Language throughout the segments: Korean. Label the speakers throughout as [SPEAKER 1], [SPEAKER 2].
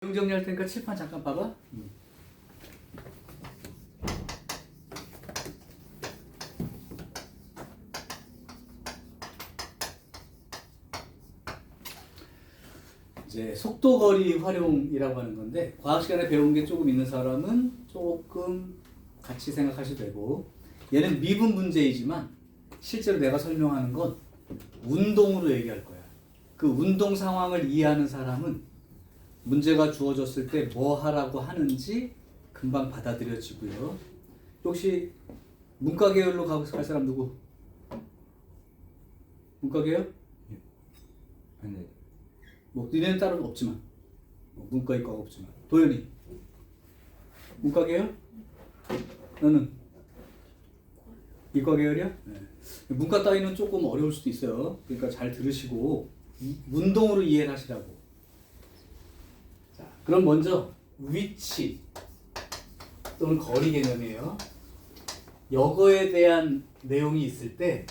[SPEAKER 1] 내용 정리할 테니까 칠판 잠깐 봐봐. 이제 속도 거리 활용이라고 하는 건데 과학 시간에 배운 게 조금 있는 사람은 조금 같이 생각하셔도 되고, 얘는 미분 문제이지만 실제로 내가 설명하는 건 운동으로 얘기할 거야. 그 운동 상황을 이해하는 사람은 문제가 주어졌을 때 뭐 하라고 하는지 금방 받아들여지고요. 혹시 문과 계열로 갈 사람 누구? 문과 계열?
[SPEAKER 2] 아니,
[SPEAKER 1] 뭐 니네는 따로 없지만 문과 이과가 없지만. 도현이 문과 계열? 너는 이과 계열이야? 네. 문과 따위는 조금 어려울 수도 있어요. 그러니까 잘 들으시고 운동으로 이해를 하시라고. 자, 그럼 먼저 위치 또는 거리 개념이에요. 이거에 대한 내용이 있을 때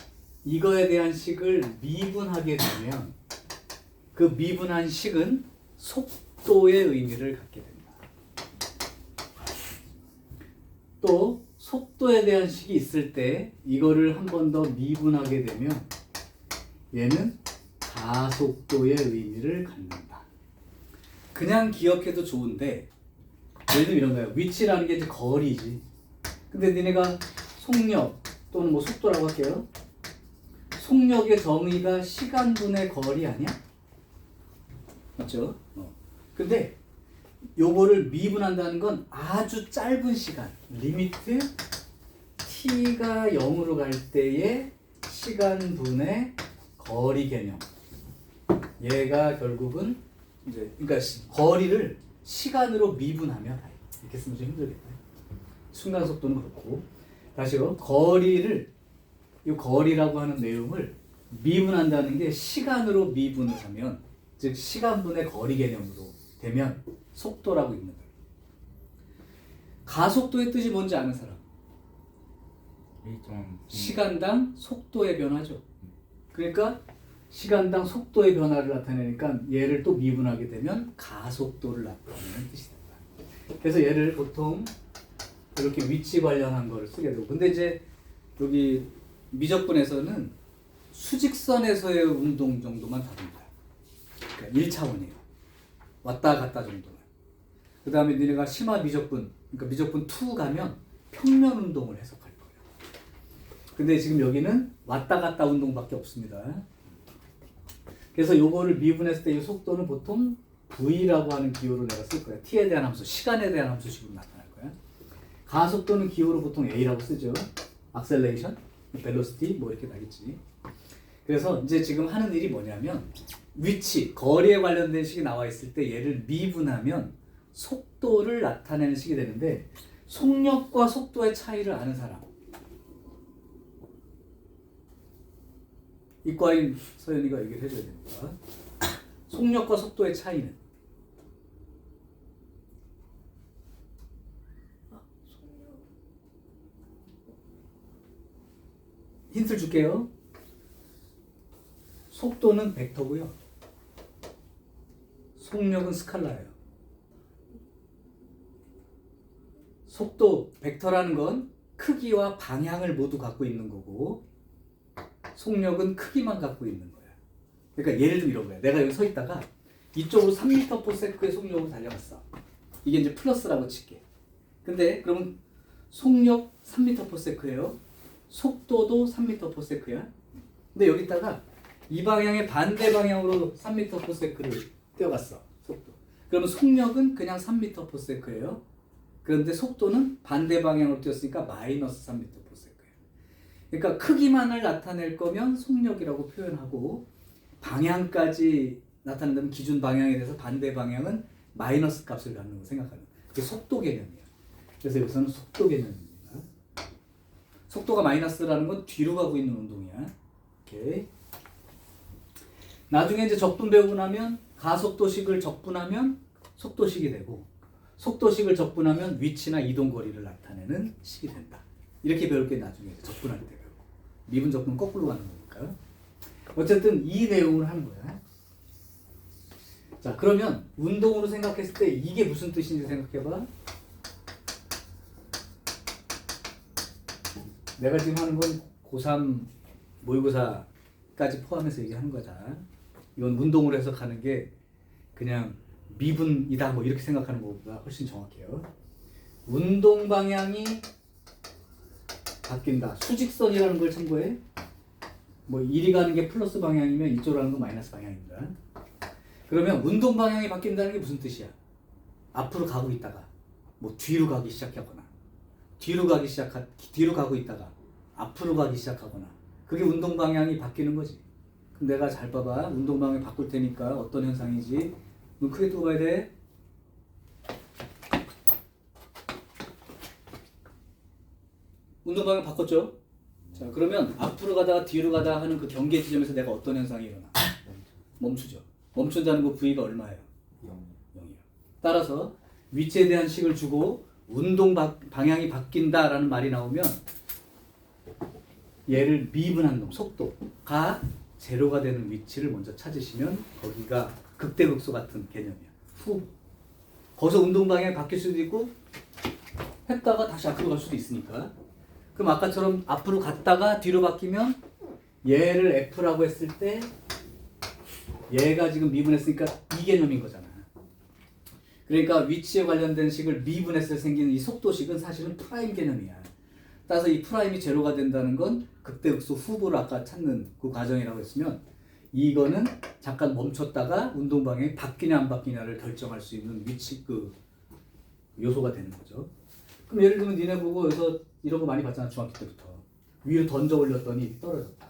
[SPEAKER 1] 이거에 대한 식을 미분하게 되면 그 미분한 식은 속도의 의미를 갖게 됩니다. 또 속도에 대한 식이 있을 때 이거를 한 번 더 미분하게 되면 얘는 가속도의 의미를 갖는다. 그냥 기억해도 좋은데 예를 들면 이런 거예요. 위치라는 게 이제 거리지. 근데 니네가 속력 또는 뭐 속도라고 할게요. 속력의 정의가 시간분의 거리 아니야? 맞죠? 근데 요거를 미분한다는 건 아주 짧은 시간, 리미트 t가 0으로 갈 때의 시간분의 거리 개념. 얘가 결국은 이제 그러니까 거리를 시간으로 미분하면 이렇게 쓰면 좀 힘들겠다. 순간 속도는 그렇고. 다시요. 거리를 이 거리라고 하는 내용을 미분한다는 게 시간으로 미분을 하면, 즉 시간분의 거리 개념으로 되면 속도라고 있는 거예요. 가속도의 뜻이 뭔지 아는 사람? 시간당 속도의 변화죠. 그러니까 시간당 속도의 변화를 나타내니까 얘를 또 미분하게 되면 가속도를 나타내는 뜻이 된다. 그래서 얘를 보통 이렇게 위치 관련한 거를 쓰게 되고, 근데 이제 여기 미적분에서는 수직선에서의 운동 정도만 다룹니다. 그러니까 1차원이에요. 왔다 갔다 정도만. 그 다음에 니네가 심화 미적분, 그러니까 미적분 2 가면 평면 운동을 해석할 거예요. 근데 지금 여기는 왔다 갔다 운동밖에 없습니다. 그래서 요거를 미분했을 때 이 속도는 보통 V라고 하는 기호로 내가 쓸 거야. T에 대한 함수, 시간에 대한 함수식으로 나타날 거야. 가속도는 기호로 보통 A라고 쓰죠. Acceleration, Velocity 뭐 이렇게 나겠지. 그래서 이제 지금 하는 일이 뭐냐면 위치, 거리에 관련된 식이 나와 있을 때 얘를 미분하면 속도를 나타내는 식이 되는데, 속력과 속도의 차이를 아는 사람. 이과인 서연이가 얘기를 해줘야 됩니다. 속력과 속도의 차이는? 힌트를 줄게요. 속도는 벡터고요. 속력은 스칼라예요. 속도, 벡터라는 건 크기와 방향을 모두 갖고 있는 거고, 속력은 크기만 갖고 있는 거야. 그러니까 예를 들면 이런 거야. 내가 여기 서 있다가 이쪽으로 3m/s의 속력으로 달려갔어. 이게 이제 플러스라고 칠게. 근데 그러면 속력 3m/s예요. 속도도 3m/s야. 근데 여기다가 이 방향의 반대 방향으로 3m/s를 뛰어갔어. 속도. 그러면 속력은 그냥 3m/s예요. 그런데 속도는 반대 방향으로 뛰었으니까 마이너스 3m/s예요. 그러니까 크기만을 나타낼 거면 속력이라고 표현하고, 방향까지 나타낸다면 기준 방향에 대해서 반대 방향은 마이너스 값을 갖는 거 생각하는 거예요. 그게 속도 개념이에요. 그래서 여기서는 속도 개념입니다. 속도가 마이너스라는 건 뒤로 가고 있는 운동이야. 오케이. 나중에 이제 적분 배우고 나면 가속도식을 적분하면 속도식이 되고, 속도식을 적분하면 위치나 이동 거리를 나타내는 식이 된다. 이렇게 배울 게 나중에 적분할 때 배우고, 미분 적분 거꾸로 가는 거니까. 어쨌든 이 내용을 하는 거야. 자, 그러면 운동으로 생각했을 때 이게 무슨 뜻인지 생각해봐. 내가 지금 하는 건 고3 모의고사까지 포함해서 얘기하는 거다. 이건 운동으로 해석하는 게 그냥 미분이다 뭐 이렇게 생각하는 것보다 훨씬 정확해요. 운동 방향이 바뀐다. 수직선이라는 걸 참고해. 뭐 이리 가는 게 플러스 방향이면 이쪽으로 가는 건 마이너스 방향입니다. 그러면 운동 방향이 바뀐다는 게 무슨 뜻이야? 앞으로 가고 있다가 뭐 뒤로 가기 시작하거나 뒤로 가고 있다가 앞으로 가기 시작하거나 그게 운동 방향이 바뀌는 거지. 그럼 내가 잘 봐봐. 운동 방향 바꿀 테니까 어떤 현상이지? 눈 크게 뜨고 봐야 돼. 운동 방향 바꿨죠? 자, 그러면 앞으로 가다가 뒤로 가다가 하는 그 경계 지점에서 내가 어떤 현상이 일어나? 멈추죠. 멈춘다는 거 V가 얼마예요? 0이요. 따라서 위치에 대한 식을 주고 운동 방향이 바뀐다라는 말이 나오면 얘를 미분한 놈, 속도가 제로가 되는 위치를 먼저 찾으시면 거기가 극대극소 같은 개념이야. 거기서 운동 방향이 바뀔 수도 있고 했다가 다시 앞으로 갈 수도 있으니까. 그럼 아까처럼 앞으로 갔다가 뒤로 바뀌면 얘를 F라고 했을 때 얘가 지금 미분했으니까 이 개념인 거잖아. 그러니까 위치에 관련된 식을 미분했을 때 생기는 이 속도식은 사실은 프라임 개념이야. 따라서 이 프라임이 제로가 된다는 건 극대극소 후보를 아까 찾는 그 과정이라고 했으면 이거는 잠깐 멈췄다가 운동 방향이 바뀌냐 안 바뀌냐를 결정할 수 있는 위치 그 요소가 되는 거죠. 그럼 예를 들면 니네 보고 여기서 이런 거 많이 봤잖아. 중학교 때부터 위로 던져 올렸더니 떨어졌다.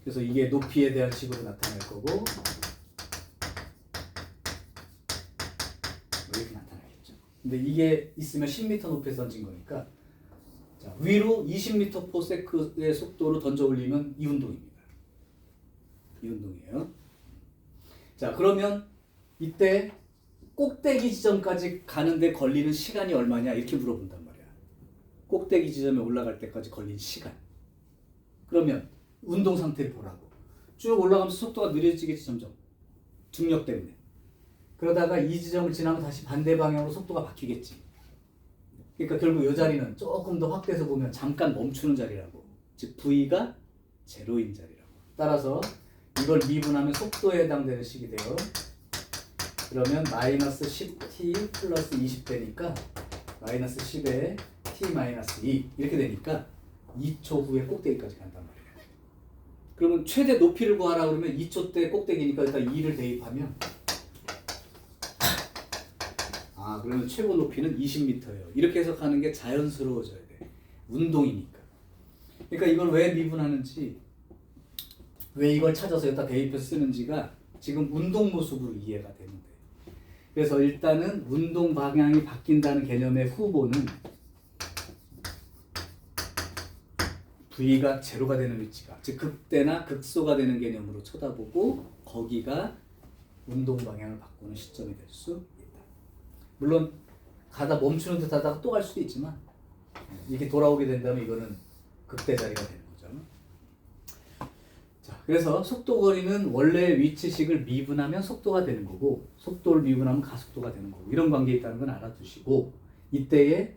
[SPEAKER 1] 그래서 이게 높이에 대한 식으로 나타날 거고 이렇게 나타나겠죠. 근데 이게 있으면 10m 높이에서 던진 거니까 자, 위로 20m/s의 속도로 던져 올리면 이 운동입니다. 이 운동이에요. 자, 그러면 이때 꼭대기 지점까지 가는데 걸리는 시간이 얼마냐 이렇게 물어본단 말이야. 꼭대기 지점에 올라갈 때까지 걸린 시간. 그러면 운동 상태를 보라고. 쭉 올라가면서 속도가 느려지겠지 점점. 중력 때문에. 그러다가 이 지점을 지나면 다시 반대 방향으로 속도가 바뀌겠지. 그러니까 결국 이 자리는 조금 더 확대해서 보면 잠깐 멈추는 자리라고. 즉 V가 제로인 자리라고. 따라서 이걸 미분하면 속도에 해당되는 식이 돼요. 그러면 마이너스 10t 플러스 20되니까 마이너스 10에 t 마이너스 2 이렇게 되니까 2초 후에 꼭대기까지 간단 말이에요. 그러면 최대 높이를 구하라 그러면 2초 때 꼭대기니까 일단 2를 대입하면 그러면 최고 높이는 20m예요. 이렇게 해석하는 게 자연스러워져야 돼. 운동이니까. 그러니까 이걸 왜 미분하는지 왜 이걸 찾아서 여기다 대입해서 쓰는지가 지금 운동 모습으로 이해가 되는데 그래서 일단은 운동 방향이 바뀐다는 개념의 후보는 V가 제로가 되는 위치가 즉 극대나 극소가 되는 개념으로 쳐다보고 거기가 운동 방향을 바꾸는 시점이 될 수 있다. 물론 가다 멈추는 듯 하다가 또 갈 수도 있지만 이게 돌아오게 된다면 이거는 극대 자리가 되는 거죠. 자, 그래서 속도 거리는 원래 위치식을 미분하면 속도가 되는 거고 속도를 미분하면 가속도가 되는 거고 이런 관계에 있다는 건 알아두시고 이때에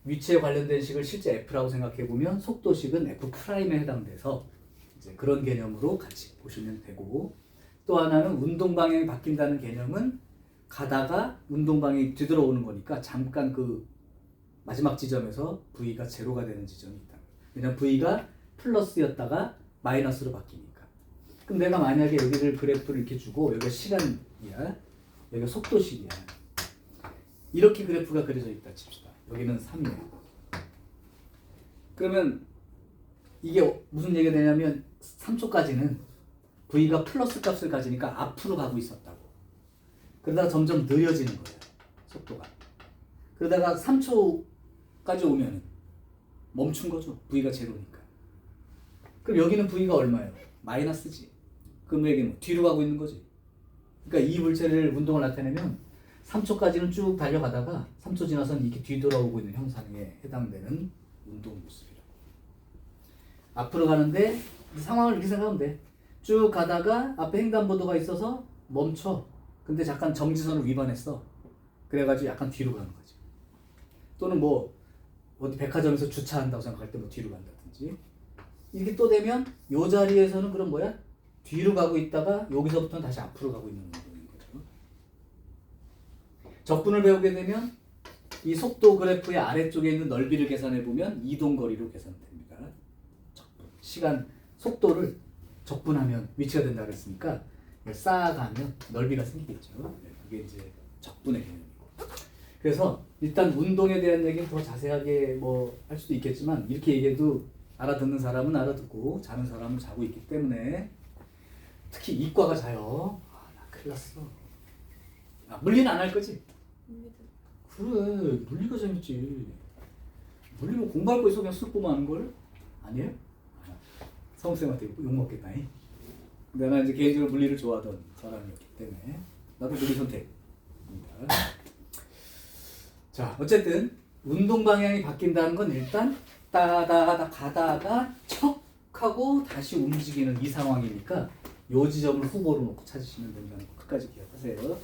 [SPEAKER 1] 위치에 관련된 식을 실제 F라고 생각해 보면 속도식은 F'에 해당돼서 이제 그런 개념으로 같이 보시면 되고 또 하나는 운동 방향이 바뀐다는 개념은 가다가 운동 방향이 뒤돌아오는 거니까 잠깐 그 마지막 지점에서 V가 제로가 되는 지점이 있다. 왜냐면 V가 플러스였다가 마이너스로 바뀌니까. 그럼 내가 만약에 여기를 그래프를 이렇게 주고 여기가 시간이야. 여기가 속도식이야. 이렇게 그래프가 그려져 있다 칩시다. 여기는 3이에요. 그러면 이게 무슨 얘기가 되냐면 3초까지는 V가 플러스 값을 가지니까 앞으로 가고 있었다고. 그러다가 점점 느려지는 거예요. 속도가. 그러다가 3초까지 오면은 멈춘 거죠. V가 제로니까. 그럼 여기는 V가 얼마예요? 마이너스지. 그럼 여기는 뭐 뒤로 가고 있는 거지. 그러니까 이 물체를 운동을 나타내면 3초까지는 쭉 달려가다가 3초 지나서는 이렇게 뒤돌아오고 있는 형상에 해당되는 운동 모습이라고. 앞으로 가는데 이 상황을 이렇게 생각하면 돼. 쭉 가다가 앞에 횡단보도가 있어서 멈춰. 근데 잠깐 정지선을 위반했어. 그래가지고 약간 뒤로 가는 거지. 또는 뭐 어디 백화점에서 주차한다고 생각할 때 뭐 뒤로 간다든지. 이렇게 또 되면 요 자리에서는 그럼 뭐야? 뒤로 가고 있다가 여기서부터는 다시 앞으로 가고 있는 운동인 거죠. 적분을 배우게 되면 이 속도 그래프의 아래쪽에 있는 넓이를 계산해 보면 이동거리로 계산됩니다. 적분. 시간, 속도를 적분하면 위치가 된다 그랬으니까 쌓아가면 넓이가 생기겠죠. 네, 그게 이제 적분의 개념이고. 그래서 일단 운동에 대한 얘기는 더 자세하게 뭐 할 수도 있겠지만 이렇게 얘기해도 알아듣는 사람은 알아듣고 자는 사람은 자고 있기 때문에 특히 이과가 자요. 아, 나 큰일 났어. 아, 물리는 안 할 거지? 그래, 물리가 재밌지. 물리 뭐 공부할 거 있어 그냥 쓱 보면 아는 걸? 아니에요? 성우쌤한테 욕먹겠다. 내가 이제 개인적으로 물리를 좋아하던 사람이었기 때문에 나도 물리 선택입니다. 자, 어쨌든 운동 방향이 바뀐다는 건 일단 따다다 가다가 척 하고 다시 움직이는 이 상황이니까 요 지점을 후보로 놓고 찾으시면 된다는 거 끝까지 기억하세요.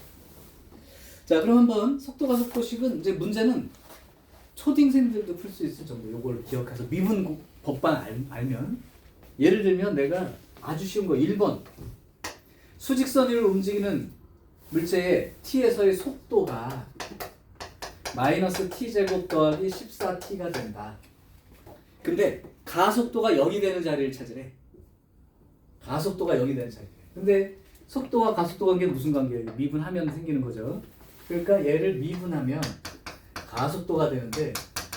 [SPEAKER 1] 자, 그럼 한번 속도가 속도식은 이제 문제는 초딩생들도 풀 수 있을 정도 요걸 기억해서 미분 법만 알면 예를 들면 내가 아주 쉬운 거 1번 수직선 위를 움직이는 물체의 t에서의 속도가 마이너스 t제곱 더하기 14t가 된다. 근데 가속도가 0이 되는 자리를 찾으래. 가속도가 0이 되는 자리. 근데 속도와 가속도 관계는 무슨 관계예요? 미분하면 생기는 거죠. 그러니까 얘를 미분하면 가속도가 되는데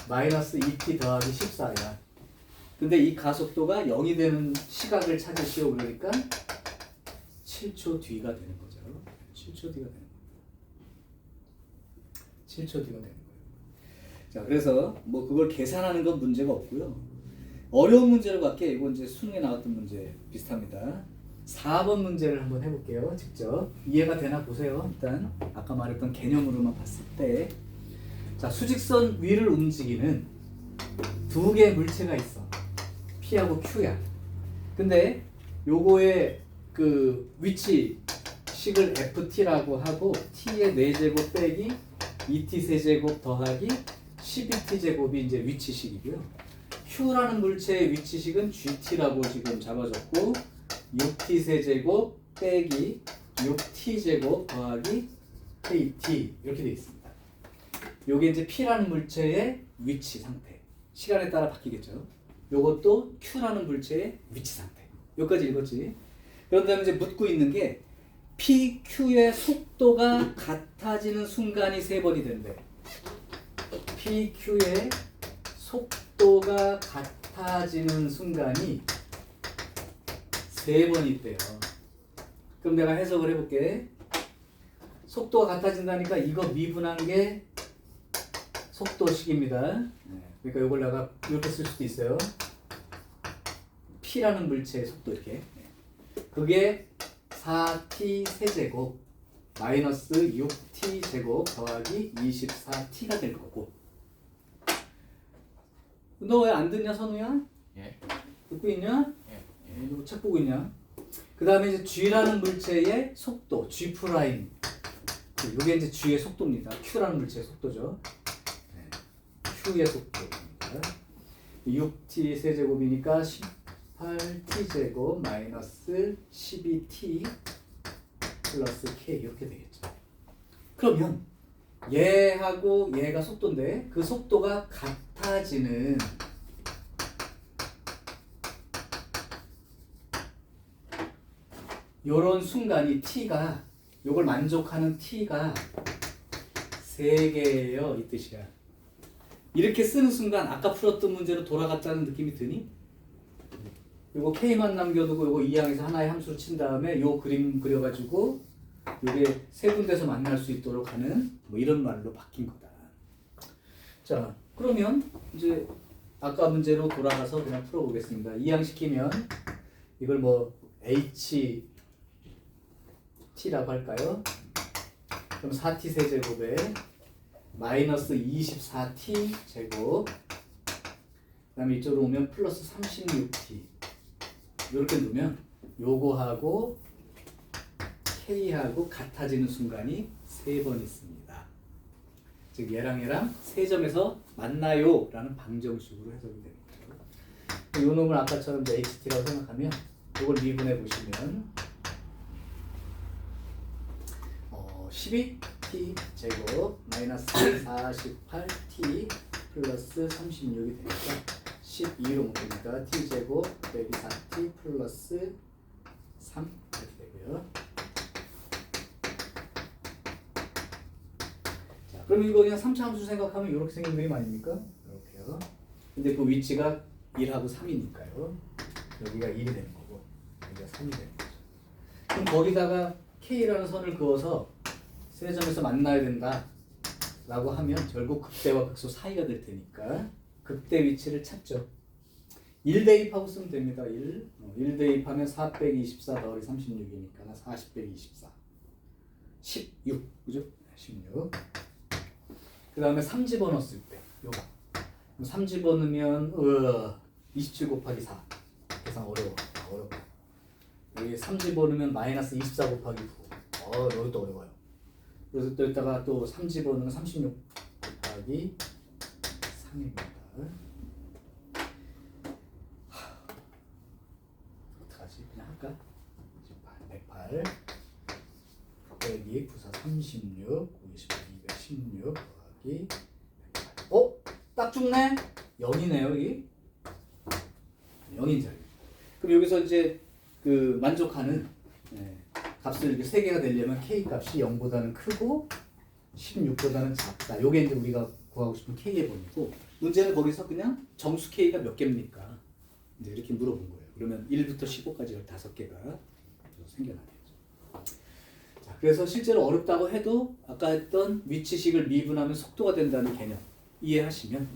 [SPEAKER 1] 마이너스 2t 더하기 14야. 근데 이 가속도가 0이 되는 시각을 찾으시오. 그러니까 7초 뒤가 되는 거죠. 7초 뒤가 되는 거예요. 7초 뒤가 되는 거예요. 자, 그래서 뭐 그걸 계산하는 건 문제가 없고요. 어려운 문제로 갈게. 이건 이제 수능에 나왔던 문제 비슷합니다. 4번 문제를 한번 해볼게요. 직접 이해가 되나 보세요. 일단 아까 말했던 개념으로만 봤을 때, 자, 수직선 위를 움직이는 두 개의 물체가 있어. P하고 Q야. 근데 요거의 그 위치 식을 FT라고 하고 T의 4제곱 빼기 2T 세제곱 더하기 12T제곱이 이제 위치식이고요. Q라는 물체의 위치식은 GT라고 지금 잡아줬고 6T 세제곱 빼기 6T제곱 더하기 KT 이렇게 되어 있습니다. 요게 이제 P라는 물체의 위치 상태. 시간에 따라 바뀌겠죠. 요것도 Q라는 물체의 위치 상태. 여기까지 읽었지. 그런 다음에 이제 묻고 있는 게 PQ의 속도가 같아지는 순간이 3번이 된대. PQ의 속도가 같아지는 순간이 3번이 있대요. 그럼 내가 해석을 해볼게. 속도가 같아진다니까 이거 미분한 게 속도식입니다. 그러니까 이걸 내가 이렇게 쓸 수도 있어요. P라는 물체의 속도 이렇게. 그게 4T 세제곱 마이너스 6T 제곱 더하기 24T가 될 거고. 너 왜 안 듣냐, 선우야?
[SPEAKER 2] 예.
[SPEAKER 1] 듣고 있냐?
[SPEAKER 2] 예.
[SPEAKER 1] 너 책 보고 있냐? 그 다음에 이제 G라는 물체의 속도, G 프라임. 이게 이제 G의 속도입니다. Q라는 물체의 속도죠. Q의 속도입니다. 6T 세제곱이니까 18T제곱 마이너스 12T 플러스 K 이렇게 되겠죠. 그러면 얘하고 얘가 속도인데 그 속도가 같아지는 요런 순간이 T가 요걸 만족하는 T가 3개예요. 이 뜻이야. 이렇게 쓰는 순간 아까 풀었던 문제로 돌아갔다는 느낌이 드니? 요거 K만 남겨두고 요거 이항에서 하나의 함수로 친 다음에 요 그림 그려가지고 요게 세 군데서 만날 수 있도록 하는 뭐 이런 말로 바뀐 거다. 자, 그러면 이제 아까 문제로 돌아가서 그냥 풀어보겠습니다. 이항시키면 이걸 뭐 HT라고 할까요? 그럼 4T 세제곱에 마이너스 24T 제곱 그 다음에 이쪽으로 오면 플러스 36T 이렇게 놓으면 요거하고 K하고 같아지는 순간이 3번 있습니다. 즉 얘랑 세 점에서 만나요 라는 방정식으로 해석이 됩니다. 이 놈을 아까처럼 이제 HT라고 생각하면 이걸 미분해 보시면 12t 제곱 마이너스 48t 플러스 36이 되니까 12로 묶으니까 t 제곱 빼기 4t 플러스 3 이렇게 되고요. 자, 그럼 이거 그냥 3차 함수 생각하면 이렇게 생긴 그림 아닙니까? 이렇게요. 근데 그 위치가 1하고 3이니까요. 여기가 1이 되는 거고 여기가 3이 되는 거죠. 그럼 거기다가 K라는 선을 그어서 세 점에서 만나야 된다 라고 하면 결국 극대와 극소 사이가 될 테니까 극대 위치를 찾죠. 1 대입하고 쓰면 됩니다. 1 대입하면 4 빼기 24 더하기 36이니까 40 빼기 24 16 그죠? 16. 그 다음에 3 집어넣었을 때 요거 3 집어넣으면 27 곱하기 4 계산 어려워. 여기 3 집어넣으면 마이너스 24 곱하기 9 여기도 어려워요. 그래서 또 여기다가 또 3 집어넣으면 36 곱하기 3입니다. 어떡하지? 그냥 할까? 108 빼기 94 36 52 216 더하기 108 딱 죽네? 0이네요 여기 0인 자리. 그럼 여기서 이제 그 만족하는 값을 이렇게 3개가 되려면 K 값이 0보다는 크고 16보다는 작다. 요게 이제 우리가 구하고 싶은 K의 범위고 문제는 거기서 그냥 정수 K가 몇 개입니까? 이제 이렇게 물어본 거예요. 그러면 1부터 15까지 15개가 생겨나겠죠. 자, 그래서 실제로 어렵다고 해도 아까 했던 위치식을 미분하면 속도가 된다는 개념 이해하시면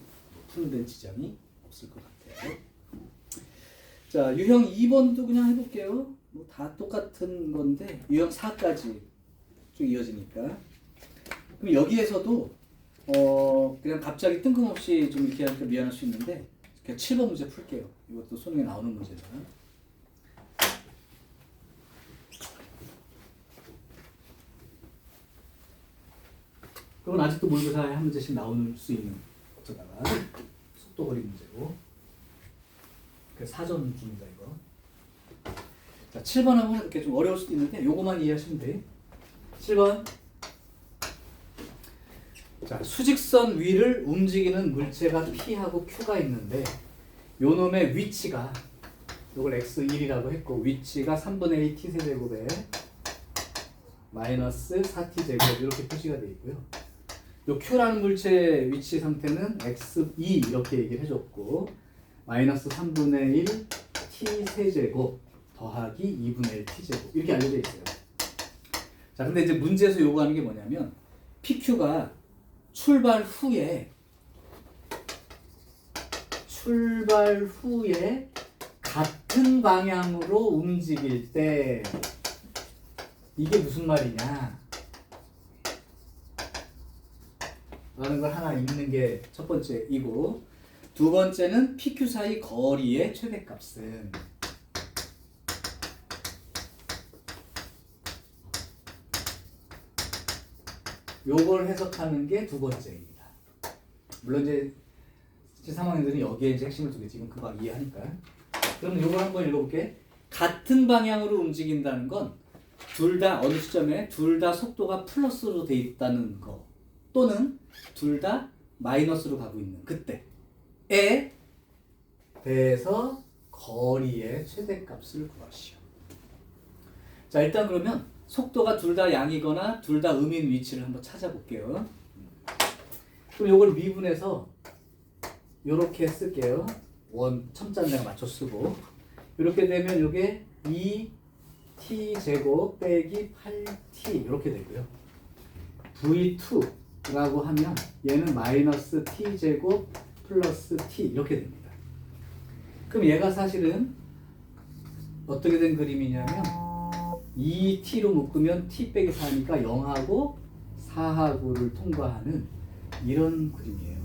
[SPEAKER 1] 푸는 데는 지장이 없을 것 같아요. 자, 유형 2번도 그냥 해볼게요. 뭐 다 똑같은 건데 유형 4까지 쭉 이어지니까. 그럼 여기에서도 그냥 갑자기 뜬금없이 좀 이렇게 하니까 미안할 수 있는데 그냥 7번 문제 풀게요. 이것도 수능에 나오는 문제는. 그건 아직도 모의고사에 한 문제씩 나올 수 있는 어쩌다가 속도거리 문제고. 그래서 사전 중이다 이거. 자, 7번하고는 이렇게 좀 어려울 수도 있는데 요거만 이해하시면 돼. 7번. 자, 수직선 위를 움직이는 물체가 P하고 Q가 있는데 요 놈의 위치가 요걸 x1이라고 했고 위치가 3분의 1 t 세제곱에 마이너스 4t 제곱 이렇게 표시가 되어 있고요. 요 Q라는 물체의 위치 상태는 x2 이렇게 얘기를 해줬고 마이너스 3분의 1 t 세제곱 더하기 2분의 1 t 제곱 이렇게 알려져 있어요. 자, 근데 이제 문제에서 요구하는 게 뭐냐면 PQ가 출발 후에 같은 방향으로 움직일 때 이게 무슨 말이냐 라는 걸 하나 읽는 게 첫 번째이고 두 번째는 PQ 사이 거리의 최대값은 요걸 해석하는 게 두 번째입니다. 물론 이제 3학년들은 여기에 이제 핵심을 두겠지. 지금 금방 이해하니까. 그럼 요걸 한번 읽어볼게. 같은 방향으로 움직인다는 건 둘 다 어느 시점에 둘 다 속도가 플러스로 돼 있다는 거 또는 둘 다 마이너스로 가고 있는 그때에 대해서 거리의 최대값을 구하시오. 자, 일단 그러면 속도가 둘 다 양이거나 둘 다 음인 위치를 한번 찾아볼게요. 그럼 요걸 미분해서 요렇게 쓸게요. 원 첨자는 내가 맞춰 쓰고 이렇게 되면 요게 2t 제곱 빼기 8t 이렇게 되고요. v2라고 하면 얘는 마이너스 t 제곱 플러스 t 이렇게 됩니다. 그럼 얘가 사실은 어떻게 된 그림이냐면 2t로 묶으면 t 빼기 4니까 0하고 4하고를 통과하는 이런 그림이에요.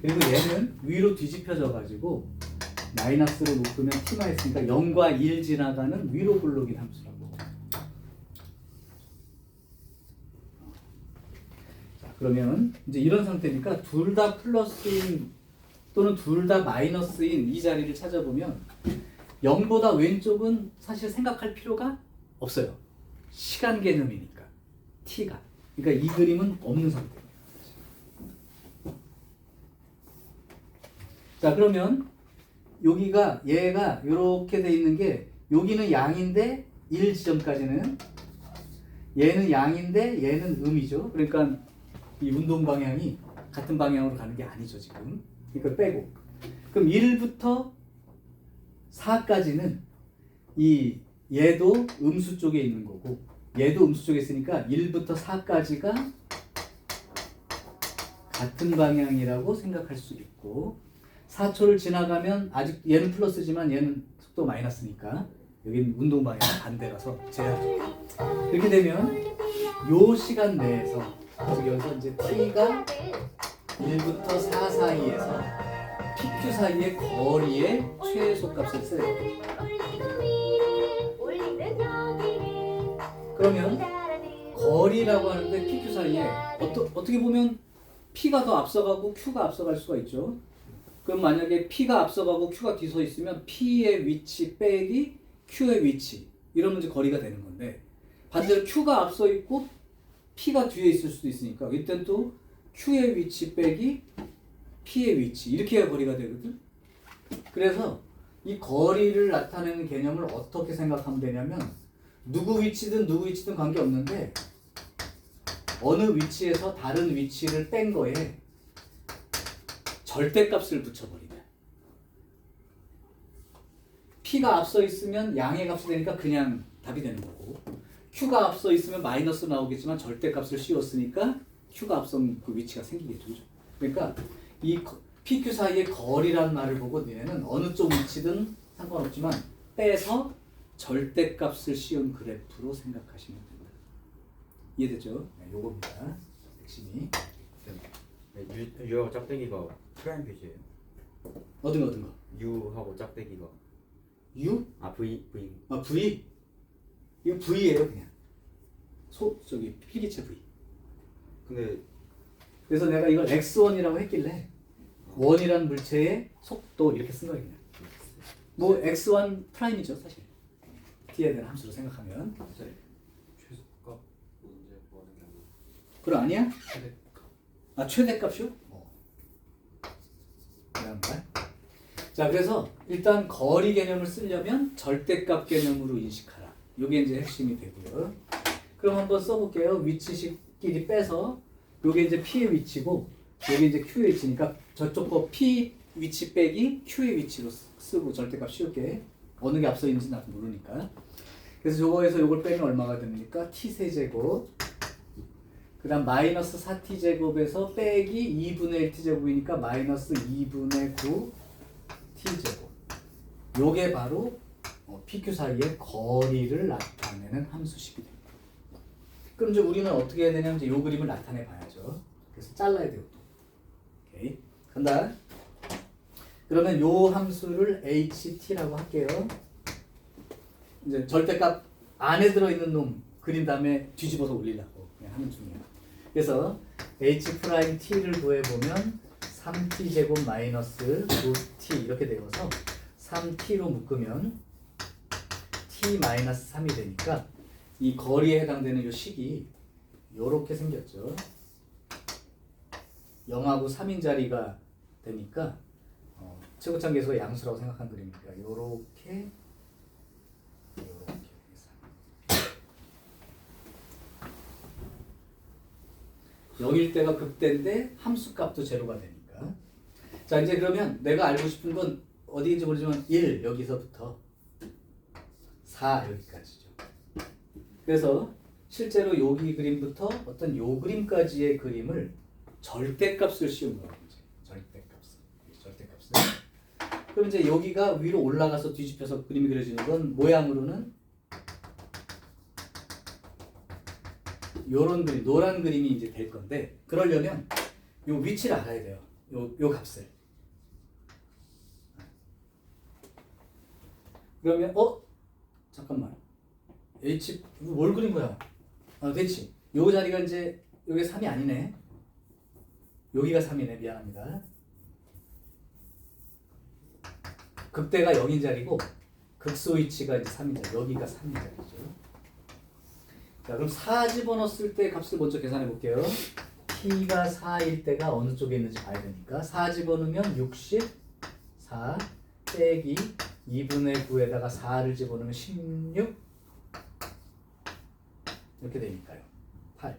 [SPEAKER 1] 그리고 얘는 위로 뒤집혀져 가지고 마이너스로 묶으면 t만 있으니까 0과 1 지나가는 위로 블록인 함수라고. 자, 그러면 이제 이런 상태니까 둘 다 플러스인 또는 둘 다 마이너스인 이 자리를 찾아보면 0보다 왼쪽은 사실 생각할 필요가 없어요. 시간 개념이니까 t가. 그러니까 이 그림은 없는 상태입니다. 자, 그러면 여기가 얘가 이렇게 돼 있는 게 여기는 양인데 1 지점까지는, 얘는 양인데 얘는 음이죠. 그러니까 이 운동 방향이 같은 방향으로 가는 게 아니죠 지금. 이걸 빼고 그럼 1부터 4까지는 이 얘도 음수 쪽에 있는 거고 얘도 음수 쪽에 있으니까 1부터 4까지가 같은 방향이라고 생각할 수 있고 4초를 지나가면 아직 얘는 플러스지만 얘는 속도 마이너스니까 여기는 운동 방향 반대라서 제한이에요. 이렇게 되면 요 시간 내에서 여기서 이제 t가 1부터 4 사이에서 PQ 사이의 거리의 최소값을 써요. 그러면 거리라고 하는데 PQ 사이에 어떻게 보면 P가 더 앞서가고 Q가 앞서갈 수가 있죠. 그럼 만약에 P가 앞서가고 Q가 뒤서 있으면 P의 위치 빼기 Q의 위치 이러면 이제 거리가 되는 건데 반대로 Q가 앞서 있고 P가 뒤에 있을 수도 있으니까 이땐 또 Q의 위치 빼기 P의 위치 이렇게 해야 거리가 되거든. 그래서 이 거리를 나타내는 개념을 어떻게 생각하면 되냐면 누구 위치든 관계없는데 어느 위치에서 다른 위치를 뺀 거에 절대값을 붙여버리면 P가 앞서 있으면 양의 값이 되니까 그냥 답이 되는 거고 Q가 앞서 있으면 마이너스 나오겠지만 절대값을 씌웠으니까 Q가 앞선 그 위치가 생기겠죠. 그러니까 이 PQ 사이의 거리란 말을 보고 얘는 어느 쪽 위치든 상관없지만 빼서 절대값을 씌운 그래프로 생각하시면 됩니다. 이해됐죠? 네, 요겁니다. 핵심이.
[SPEAKER 2] U하고 짝대기가 프라임 표시예요.
[SPEAKER 1] 어떤 거?
[SPEAKER 2] U하고 짝대기가
[SPEAKER 1] U?
[SPEAKER 2] V.
[SPEAKER 1] 아, V? 이거 V예요, 그냥. 저기 필기체 V.
[SPEAKER 2] 근데
[SPEAKER 1] 그래서 내가 이걸 X1이라고 했길래 원이란 물체의 속도 이렇게 쓴 거예요, 그냥. 뭐 X1 프라임이죠, 사실. T에 대한 함수로 생각하면.
[SPEAKER 3] 최소값 문제 뭐하는 게 아니고
[SPEAKER 1] 그럼 아니야?
[SPEAKER 3] 최대값.
[SPEAKER 1] 아, 최대값이요? 그런 말. 자, 그래서 일단 거리 개념을 쓰려면 절대값 개념으로 인식하라. 이게 이제 핵심이 되고요. 그럼 한번 써볼게요. 위치식끼리 빼서 요게 이제 P의 위치고 요게 이제 Q의 위치니까 저쪽 거 P 위치 빼기 Q의 위치로 쓰고 절대값 씌울게. 어느 게 앞서 있는지 나도 모르니까. 그래서 요거에서 요걸 빼면 얼마가 됩니까? T 세제곱 그 다음 마이너스 4t 제곱에서 빼기 2분의 1 t 제곱이니까 마이너스 2분의 9 t 제곱. 요게 바로 PQ 사이의 거리를 나타내는 함수식이 됩니다. 그럼 이제 우리는 어떻게 해야 되냐면 이제 요 그림을 나타내 봐야죠. 그래서 잘라야 돼요. 오케이. 간다. 그러면 요 함수를 HT라고 할게요. 이제 절대값 안에 들어있는 놈 그린 다음에 뒤집어서 올리려고 그냥 하는 중이야. 그래서 H'T를 구해보면 3t 제곱 마이너스 9t 이렇게 되어서 3t로 묶으면 t 마이너스 3이 되니까 이 거리에 해당되는 이 식이 요렇게 생겼죠. 0하고 3인 자리가 되니까 최고점 계수가 양수라고 생각한 그림이니까 요렇게 여길 때가 극대인데 함수값도 제로가 되니까. 자, 이제 그러면 내가 알고 싶은 건 어디인지 모르지만 1 여기서부터 4 여기까지죠. 그래서 실제로 여기 그림부터 어떤 요 그림까지의 그림을 절대값을 씌운 거예요. 절대값을. 그럼 이제 여기가 위로 올라가서 뒤집혀서 그림이 그려지는 건 모양으로는 요런 그림, 노란 그림이 이제 될 건데 그러려면 요 위치를 알아야 돼요. 요 값을. 그러면 잠깐만. H 뭘 그린 거야? 됐지. 요 자리가 이제 여기 3이 아니네. 여기가 3이네. 미안합니다. 극대가 0인 자리고 극소 위치가 이제 3인 자리. 여기가 3인 자리죠. 자, 그럼 4 집어넣었을 때 값을 먼저 계산해 볼게요. t가 4일 때가 어느 쪽에 있는지 봐야 되니까 4 집어넣으면 64 빼기 2분의 9에다가 4를 집어넣으면 16 이렇게 되니까요. 8,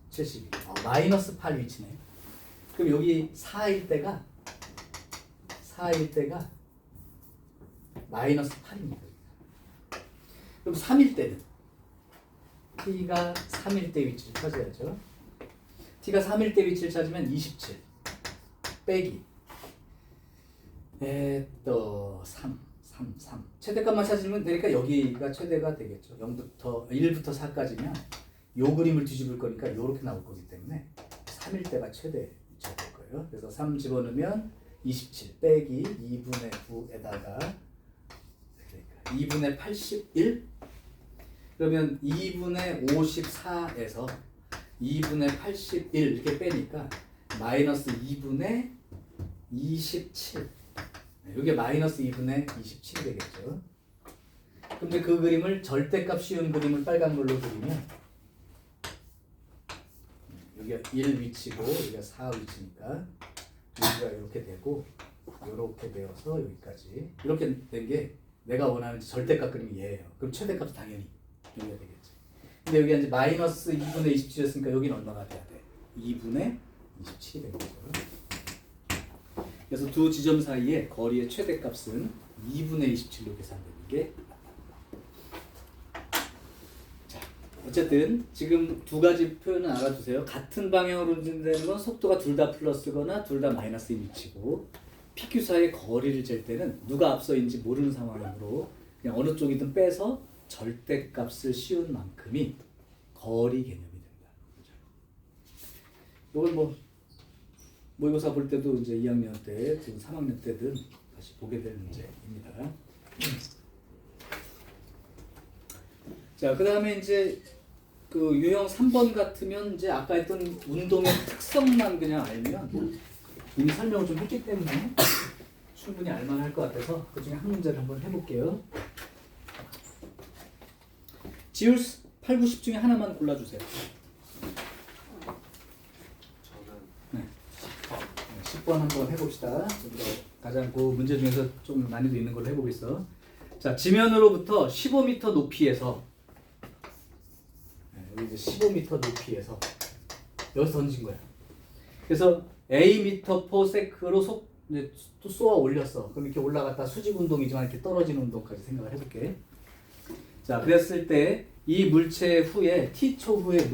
[SPEAKER 1] 72. 마이너스 8 위치네. 그럼 여기 4일 때가 마이너스 8입니다. 그럼 3일 때는 t가 3일 때 위치를 찾아야죠. t가 3일 때 위치를 찾으면 27 빼기 3 최대값만 찾으면 되니까 여기가 최대가 되겠죠. 1부터 4까지면 요 그림을 뒤집을 거니까 이렇게 나올 거기 때문에 3일 때가 최대 위치가 될 거예요. 그래서 3 집어넣으면 27 빼기 2분의 9에다가 2분의 81 그러면 2분의 54에서 2분의 81 이렇게 빼니까 마이너스 2분의 27 이게 마이너스 2분의 27이 되겠죠. 근데 그 그림을 절대값 쉬운 그림을 빨간 걸로 그리면 여기가 1 위치고 여기가 4 위치니까 여기가 이렇게 되고 이렇게 되어서 여기까지 이렇게 된 게 내가 원하는 절대값 그림이 얘예요. 그럼 최대값이 당연히 여기가 되겠지. 근데 여기 이제 마이너스 2분의 27이었으니까 여기는 얼마가 돼야 돼? 2분의 27이 되겠죠. 그래서 두 지점 사이의 거리의 최대값은 2분의 27로 계산되는 게 자, 어쨌든 지금 두 가지 표현은 알아두세요. 같은 방향으로 운전되는 건 속도가 둘 다 플러스거나 둘 다 마이너스인 위치고 PQ 사이의 거리를 잴 때는 누가 앞서인지 모르는 상황이므로 그냥 어느 쪽이든 빼서 절대값을 씌운 만큼이 거리 개념이 된다. 이건 모의고사 볼 때도 이제 2학년 때, 지금 3학년 때든 다시 보게 될 문제입니다. 자, 그 다음에 이제 그 유형 3번 같으면 이제 아까 했던 운동의 특성만 그냥 알면 이미 설명을 좀 했기 때문에 충분히 알만할 것 같아서 그 중에 한 문제를 한번 해볼게요. 지울 8, 9, 10 중에 하나만 골라주세요.
[SPEAKER 3] 저는
[SPEAKER 1] 10번 한번 해봅시다. 가장 그 문제 중에서 좀 난이도 있는 걸로 해보겠어. 자, 지면으로부터 15m 높이에서 여기 이제 15m 높이에서 여기서 던진 거야. 그래서 a/m/s로 이제 또 쏘아 올렸어. 그럼 이렇게 올라갔다 수직 운동이지만 이렇게 떨어지는 운동까지 생각을 해볼게. 자, 그랬을 때 이 물체 후에 t초 후의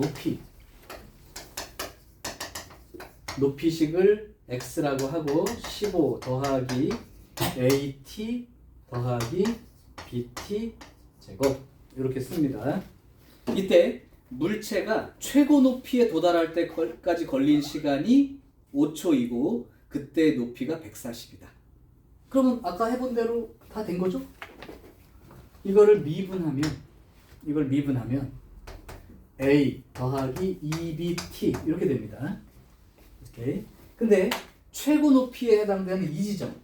[SPEAKER 1] 높이식을 x라고 하고 15 더하기 at 더하기 bt 제곱 이렇게 씁니다. 이때 물체가 최고 높이에 도달할 때까지 걸린 시간이 5초이고 그때 높이가 140이다. 그러면 아까 해본 대로 다 된 거죠? 이걸 미분하면 a 더하기 2bt 이렇게 됩니다. 오케이. 근데 최고 높이에 해당되는 이 지점은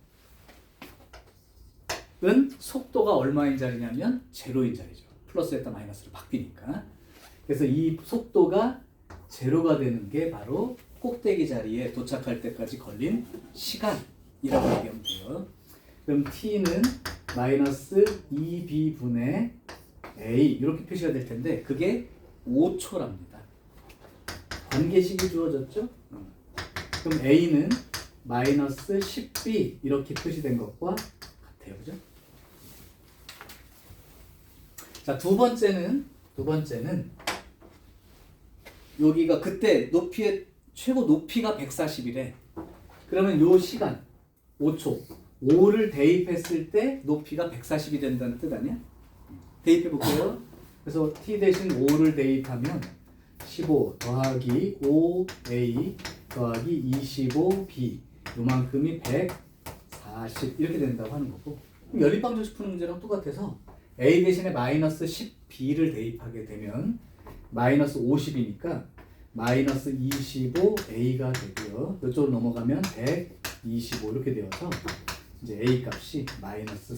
[SPEAKER 1] 속도가 얼마인 자리냐면 제로인 자리죠. 플러스에다 마이너스를 바뀌니까. 그래서 이 속도가 제로가 되는 게 바로 꼭대기 자리에 도착할 때까지 걸린 시간이라고 얘기하면 돼요. 그럼 t는 마이너스 2b분의 a 이렇게 표시가 될 텐데 그게 5초랍니다. 관계식이 주어졌죠? 그럼 a는 마이너스 10b 이렇게 표시된 것과 같아요. 그죠? 자, 두 번째는 여기가 그때 최고 높이가 140이래. 그러면 요 시간 5초 5를 대입했을 때 높이가 140이 된다는 뜻 아니야? 대입해 볼게요. 그래서 t 대신 5를 대입하면 15 더하기 5a 더하기 25b 요만큼이 140 이렇게 된다고 하는 거고 연립방정식 푸는 문제랑 똑같아서 a 대신에 마이너스 10b를 대입하게 되면 마이너스 50이니까 마이너스 25a가 되고요. 이쪽으로 넘어가면 125 이렇게 되어서 이제 a 값이 마이너스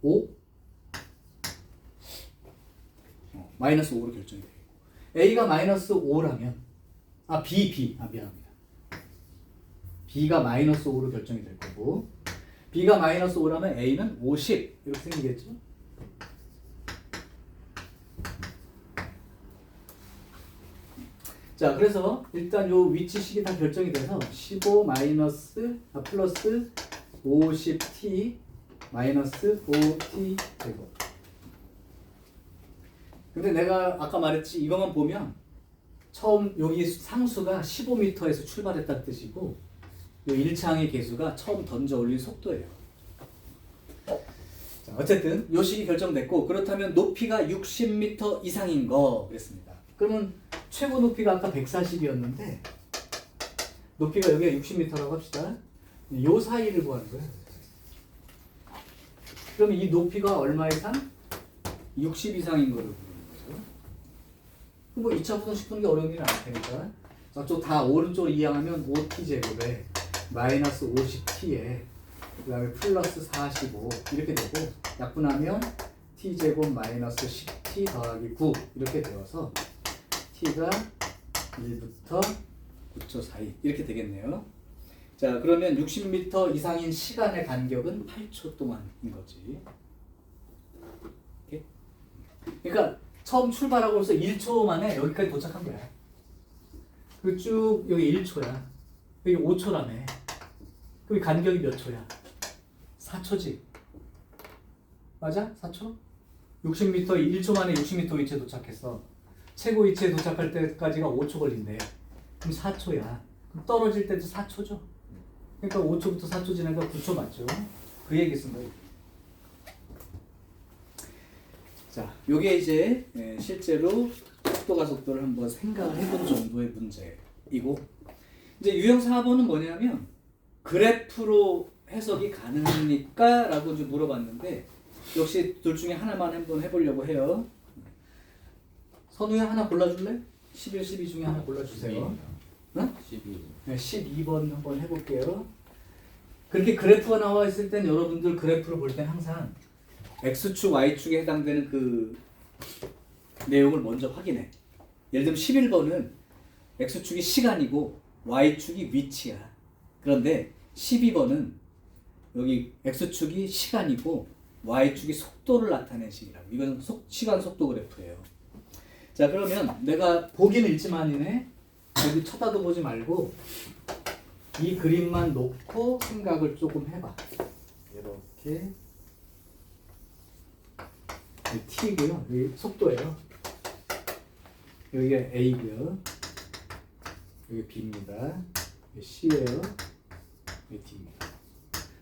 [SPEAKER 1] 5 마이너스 5로 결정이 돼요. a가 마이너스 5라면 미안합니다. b가 마이너스 5로 결정이 될 거고 b가 마이너스 5라면 a는 50 이렇게 생기겠죠? 자, 그래서 일단 요 위치식이 다 결정이 돼서 15 마이너스 플러스 50t 마이너스 5t 제곱. 근데 내가 아까 말했지 이것만 보면 처음 여기 상수가 15m에서 출발했다는 뜻이고 요 1창의 개수가 처음 던져 올린 속도예요. 자, 어쨌든 요 식이 결정됐고 그렇다면 높이가 60m 이상인 거 그랬습니다. 그러면 최고 높이가 아까 140이었는데 높이가 여기가 60m라고 합시다. 요 사이를 구하는 거예요. 그러면 이 높이가 얼마 이상? 60 이상인 거를 부르는 거죠. 뭐 2차 부등식 푸는 게 어려운 일은 아닐 테니까 저쪽 다 오른쪽으로 이항하면 5t 제곱에 마이너스 50t에 그 다음에 플러스 45 이렇게 되고 약분하면 t제곱 마이너스 10t 더하기 9 이렇게 되어서 t가 1부터 9초 사이 이렇게 되겠네요. 자, 그러면 60m 이상인 시간의 간격은 8초 동안인 거지. 오케이? 그러니까 처음 출발하고 해서 1초 만에 여기까지 도착한 거야. 그 쭉 여기 1초야. 여기 5초라며. 그럼 간격이 몇 초야? 4초지. 맞아? 4초? 60m 1초 만에 60m 위치에 도착했어. 최고 위치에 도착할 때까지가 5초 걸린대. 그럼 4초야. 그럼 떨어질 때도 4초죠. 그러니까 5초부터 4초 지나니까 9초 맞죠? 그 얘기 쓴 거예요. 자, 요게 이제 실제로 속도가속도를 한번 생각을 해본 정도의 문제이고 이제 유형 4번은 뭐냐면 그래프로 해석이 가능합니까? 라고 이제 물어봤는데 역시 둘 중에 하나만 한번 해보려고 해요. 선우야 하나 골라줄래? 11, 12 중에 하나 골라주세요. 응?
[SPEAKER 2] 12.
[SPEAKER 1] 네, 12번 한번 해볼게요. 그렇게 그래프가 나와 있을 땐 여러분들 그래프를 볼 땐 항상 X축, Y축에 해당되는 그 내용을 먼저 확인해. 예를 들면 11번은 X축이 시간이고 Y축이 위치야. 그런데 12번은 여기 X축이 시간이고 Y축이 속도를 나타낸 식이라고. 이건 시간 속도 그래프예요. 자, 그러면 내가 보기는 읽지만이네. 여기 쳐다도 보지 말고 이 그림만 놓고 생각을 조금 해봐. 이렇게 t고요. 여기 속도예요. 여기가 a고요. 여기 b입니다. 여기 c예요. 여기 d입니다.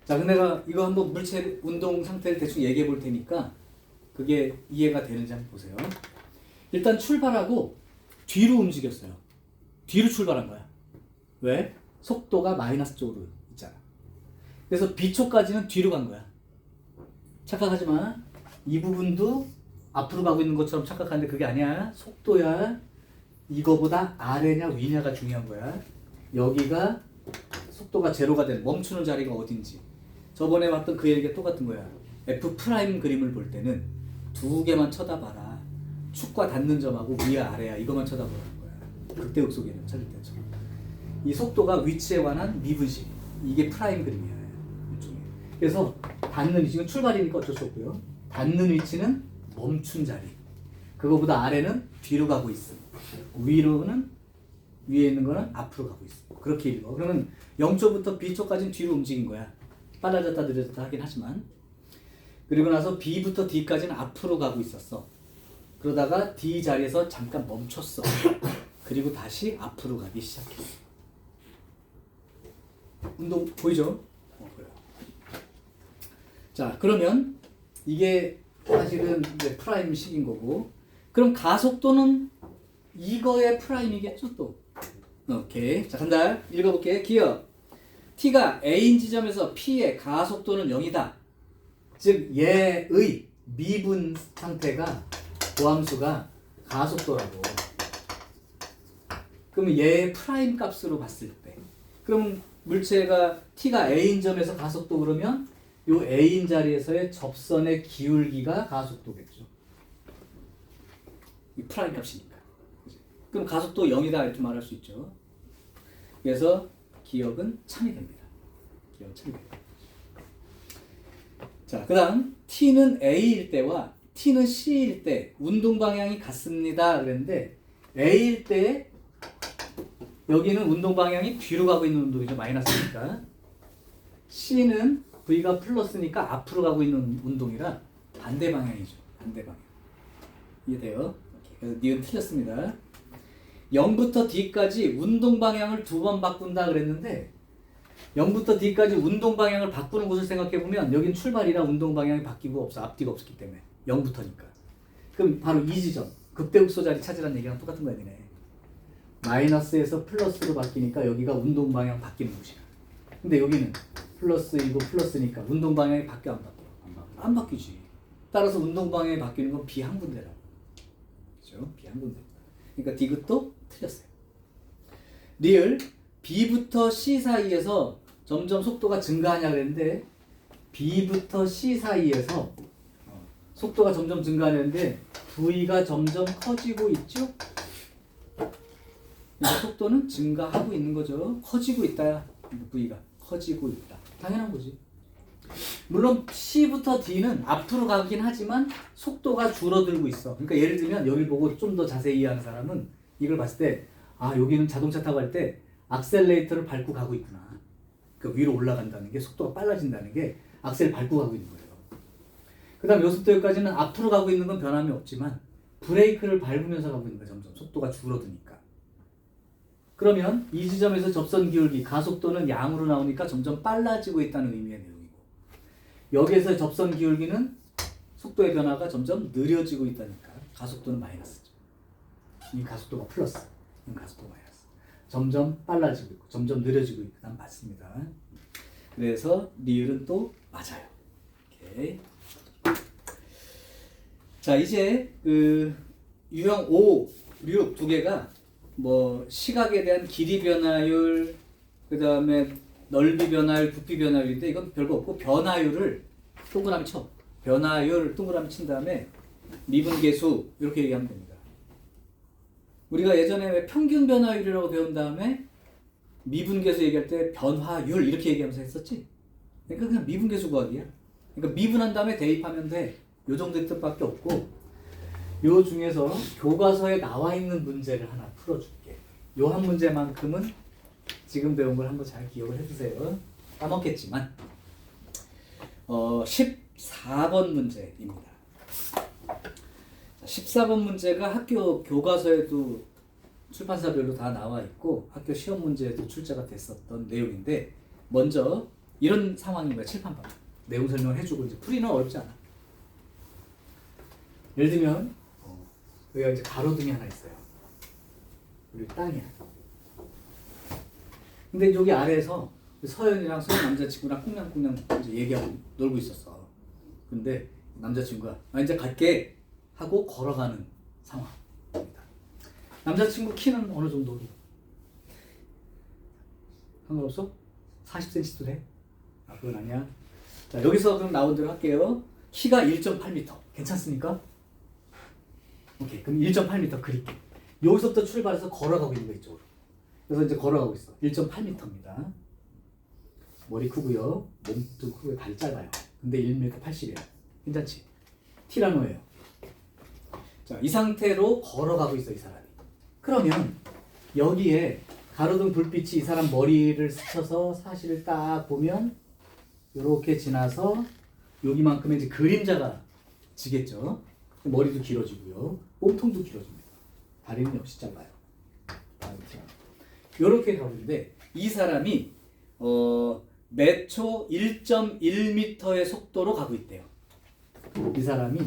[SPEAKER 1] 자, 근데 내가 이거 한번 물체 운동 상태를 대충 얘기해 볼 테니까 그게 이해가 되는지 한번 보세요. 일단 출발하고 뒤로 움직였어요. 뒤로 출발한 거야. 왜? 속도가 마이너스 쪽으로 있잖아. 그래서 B초까지는 뒤로 간 거야. 착각하지 마. 이 부분도 앞으로 가고 있는 것처럼 착각하는데 그게 아니야. 속도야. 이거보다 아래냐 위냐가 중요한 거야. 여기가 속도가 제로가 된 멈추는 자리가 어딘지. 저번에 봤던 그 얘기가 똑같은 거야. F' 그림을 볼 때는 두 개만 쳐다봐라. 축과 닿는 점하고 위야 아래야 이것만 쳐다보라는 거야. 극대극소개념 찾을 때처럼. 이 속도가 위치에 관한 미분식. 이게 프라임 그림이야. 일종의. 그래서 닿는 위치는 출발이니까 어쩔 수 없고요. 닿는 위치는 멈춘 자리. 그거보다 아래는 뒤로 가고 있음. 위로는 위에 있는 거는 앞으로 가고 있음. 그렇게 읽어. 그러면 0초부터 B초까지는 뒤로 움직인 거야. 빨라졌다 느려졌다 하긴 하지만. 그리고 나서 B부터 D까지는 앞으로 가고 있었어. 그러다가 D 자리에서 잠깐 멈췄어. 그리고 다시 앞으로 가기 시작했어. 운동 보이죠? 그래요. 자, 그러면 이게 사실은 이제 프라임식인 거고, 그럼 가속도는 이거의 프라임이겠죠 또. 오케이. 자, 간다. 읽어볼게. 기억. t가 A인 지점에서 P의 가속도는 0이다. 즉 얘의 미분 상태가 고함수가 가속도라고. 그러면 얘의 프라임 값으로 봤을 때 그럼 물체가 t가 A인 점에서 가속도 그러면 요 A인 자리에서의 접선의 기울기가 가속도겠죠. 이 프라임 값이니까. 그럼 가속도 0이다 이렇게 말할 수 있죠. 그래서 기억은 참이 됩니다. 기억은 참이 됩니다. 자, 그 다음 t는 A일 때와 t는 C일 때 운동 방향이 같습니다. 그랬는데 A일 때 여기는 운동 방향이 뒤로 가고 있는 운동이죠. 마이너스니까. C는 V가 플러스니까 앞으로 가고 있는 운동이라 반대 방향이죠. 반대 방향. 이해돼요? 그래서 니은 틀렸습니다. 0부터 D까지 운동 방향을 2번 바꾼다 그랬는데 0부터 D까지 운동 방향을 바꾸는 곳을 생각해 보면 여긴 출발이라 운동 방향이 바뀌고 없어. 앞뒤가 없었기 때문에 0부터니까. 그럼 바로 이 지점 극대극소 자리 찾으라는 얘기랑 똑같은 거 아니네. 마이너스에서 플러스로 바뀌니까 여기가 운동 방향 바뀌는 곳이야. 근데 여기는 플러스이고 플러스니까 운동 방향이 바뀌어 안 바뀌어? 안 바뀌지. 따라서 운동 방향이 바뀌는 건 B 한 군데라고. 그렇죠? B 한 군데. 그러니까 디귿도 틀렸어요. 리을 B부터 C 사이에서 점점 속도가 증가하냐 그랬는데 B부터 C 사이에서 속도가 점점 증가하는데 V가 점점 커지고 있죠? 그러니까 속도는 증가하고 있는 거죠. 커지고 있다. V가 커지고 있다. 당연한 거지. 물론 C부터 D는 앞으로 가긴 하지만 속도가 줄어들고 있어. 그러니까 예를 들면 여기 보고 좀 더 자세히 이해하는 사람은 이걸 봤을 때 아 여기는 자동차 타고 할 때 악셀레이터를 밟고 가고 있구나. 그러니까 위로 올라간다는 게 속도가 빨라진다는 게 악셀 밟고 가고 있는 거예요. 그 다음 요 속도까지는 앞으로 가고 있는 건 변함이 없지만 브레이크를 밟으면서 가고 있는 거야. 점점 속도가 줄어드니까. 그러면 이 지점에서 접선 기울기 가속도는 양으로 나오니까 점점 빨라지고 있다는 의미의 내용이고 여기에서 접선 기울기는 속도의 변화가 점점 느려지고 있다니까 가속도는 마이너스죠. 이 가속도가 플러스, 이 가속도가 마이너스. 점점 빨라지고 있고 점점 느려지고 있고 난 맞습니다. 그래서 리을은 또 맞아요. 오케이. 자 이제 그 유형 5, 6 두 개가 뭐 시각에 대한 길이 변화율, 그 다음에 넓이 변화율, 부피 변화율인데 이건 별거 없고 변화율을 동그라미 쳐. 변화율 동그라미 친 다음에 미분계수 이렇게 얘기하면 됩니다. 우리가 예전에 왜 평균 변화율이라고 배운 다음에 미분계수 얘기할 때 변화율 이렇게 얘기하면서 했었지? 그러니까 그냥 미분계수 구하기야. 그러니까 미분한 다음에 대입하면 돼. 요 정도의 뜻밖에 없고 요 중에서 교과서에 나와 있는 문제를 하나 풀어줄게. 요 한 문제만큼은 지금 배운 걸 한번 잘 기억을 해두세요. 까먹겠지만 14번 문제입니다. 14번 문제가 학교 교과서에도 출판사별로 다 나와 있고 학교 시험 문제에도 출제가 됐었던 내용인데 먼저 이런 상황인 거야. 칠판 봐. 내용 설명을 해주고 이제 풀이는 어렵지 않아. 예를 들면 여기가 이제 가로등이 하나 있어요. 우리 땅이야. 근데 여기 아래에서 서연이랑 서연 남자친구랑 꽁냥꽁냥 이제 얘기하고 놀고 있었어. 근데 남자친구가 이제 갈게 하고 걸어가는 상황입니다. 남자친구 키는 어느 정도로? 상관없어? 40cm도 돼? 아 그건 아니야. 자 여기서 그럼 나온 대로 할게요. 키가 1.8m 괜찮습니까? 오케이 그럼 1.8m 그릴게. 여기서부터 출발해서 걸어가고 있는 거 이쪽으로. 그래서 이제 걸어가고 있어. 1.8m입니다. 머리 크고요. 몸도 크고요. 다리 짧아요. 근데 1m 80이에요. 괜찮지? 티라노예요. 자, 이 상태로 걸어가고 있어 이 사람이. 그러면 여기에 가로등 불빛이 이 사람 머리를 스쳐서 사실을 딱 보면 이렇게 지나서 여기만큼의 이제 그림자가 지겠죠. 머리도 길어지고요. 몸통도 길어집니다. 다리는 역시 짧아요. 이렇게 가고 있는데 이 사람이 매초 1.1m의 속도로 가고 있대요. 이 사람이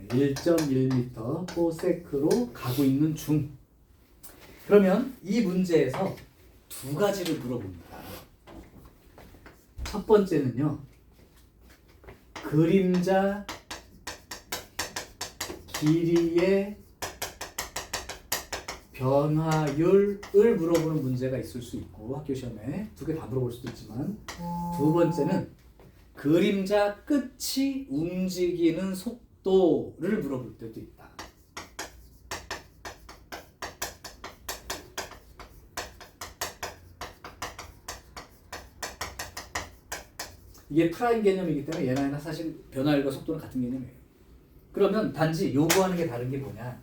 [SPEAKER 1] 1.1m 포세크로 가고 있는 중. 그러면 이 문제에서 두 가지를 물어봅니다. 첫 번째는요. 그림자 길이의 변화율을 물어보는 문제가 있을 수 있고 학교 시험에 두 개 다 물어볼 수도 있지만 두 번째는 그림자 끝이 움직이는 속도를 물어볼 때도 있다. 이게 프라임 개념이기 때문에 얘나 사실 변화율과 속도는 같은 개념이에요. 그러면 단지 요구하는 게 다른 게 뭐냐?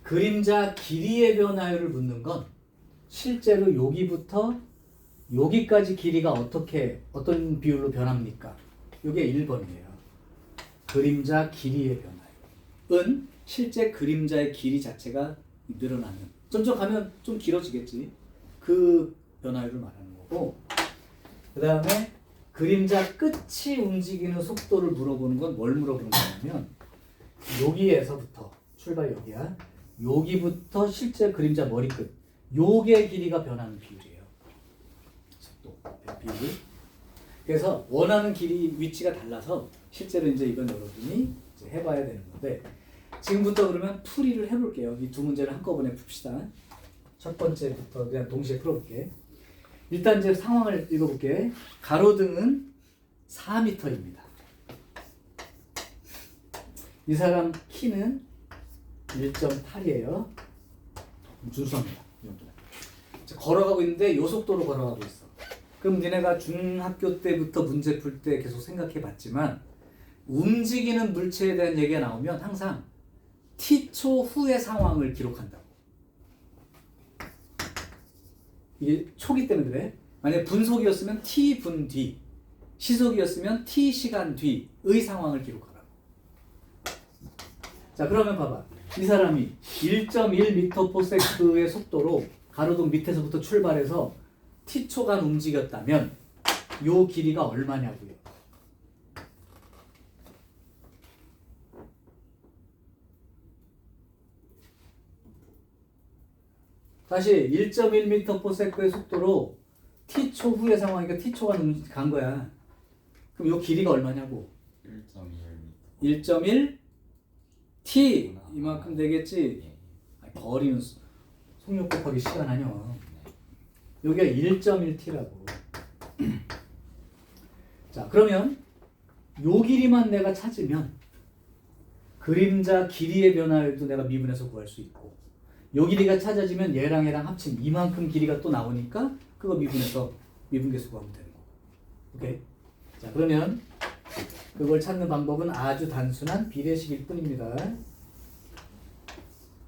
[SPEAKER 1] 그림자 길이의 변화율을 묻는 건 실제로 여기부터 여기까지 길이가 어떤 비율로 변합니까? 이게 1번이에요. 그림자 길이의 변화율은 실제 그림자의 길이 자체가 늘어나는, 점점 가면 좀 길어지겠지. 그 변화율을 말하는 거고, 그 다음에 그림자 끝이 움직이는 속도를 물어보는 건 뭘 물어보는 거냐면 여기에서부터 출발 여기야. 여기부터 실제 그림자 머리끝 요게 길이가 변하는 비율이에요. 속도 비율. 그래서 원하는 길이 위치가 달라서 실제로 이제 이건 여러분이 이제 해봐야 되는 건데 지금부터 그러면 풀이를 해볼게요. 이 두 문제를 한꺼번에 풉시다. 첫 번째부터 그냥 동시에 풀어볼게. 일단 이제 상황을 읽어볼게. 가로등은 4m입니다. 이 사람 키는 1.8이에요. 준수합니다. 걸어가고 있는데 요 속도로 걸어가고 있어. 그럼 니네가 중학교 때부터 문제 풀 때 계속 생각해 봤지만 움직이는 물체에 대한 얘기가 나오면 항상 t초 후의 상황을 기록한다고. 이게 초기 때문에 그래. 만약에 분속이었으면 t분 뒤, 시속이었으면 t시간 뒤의 상황을 기록하라고. 자, 그러면 봐봐. 이 사람이 1.1m/s의 속도로 가로등 밑에서부터 출발해서 t초간 움직였다면 요 길이가 얼마냐고요. 다시 1.1m/s의 속도로 t초 후의 상황이니까 t초간 간 거야. 그럼 요 길이가 얼마냐고.
[SPEAKER 3] 1.1m.
[SPEAKER 1] 1.1 t 이만큼 되겠지. 거리는 속력 곱하기 시간 아니야. 여기가 1.1t라고. 자, 그러면 요 길이만 내가 찾으면 그림자 길이의 변화율도 내가 미분해서 구할 수 있고 요 길이가 찾아지면 얘랑 합친 이만큼 길이가 또 나오니까 그거 미분해서 미분계수 구하면 되는 거고. 오케이? 자, 그러면 그걸 찾는 방법은 아주 단순한 비례식일 뿐입니다.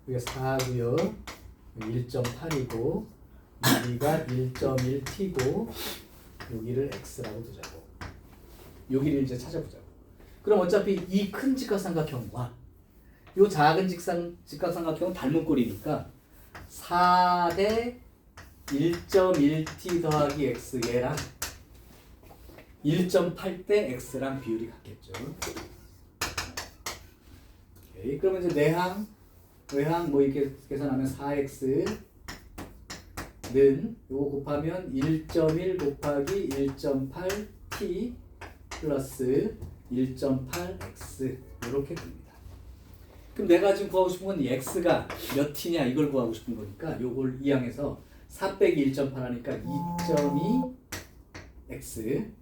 [SPEAKER 1] 이게 4고요. 1.8이고 여기가 1.1t고 여기를 x라고 두자고. 여기를 이제 찾아보자고. 그럼 어차피 이 큰 직각삼각형과 요 작은 직각삼각형은 닮은 꼴이니까 4대 1.1t 더하기 x 얘랑 1.8대 x랑 비율이 같겠죠. 오케이. 그러면 이제 내항, 외항 뭐 이렇게 계산하면 4x는 요거 곱하면 1.1 곱하기 1.8t 플러스 1.8x 이렇게 됩니다. 그럼 내가 지금 구하고 싶은 건 이 x가 몇 t냐 이걸 구하고 싶은 거니까 요걸 이항해서 4 빼기 1.8 하니까 2.2 x는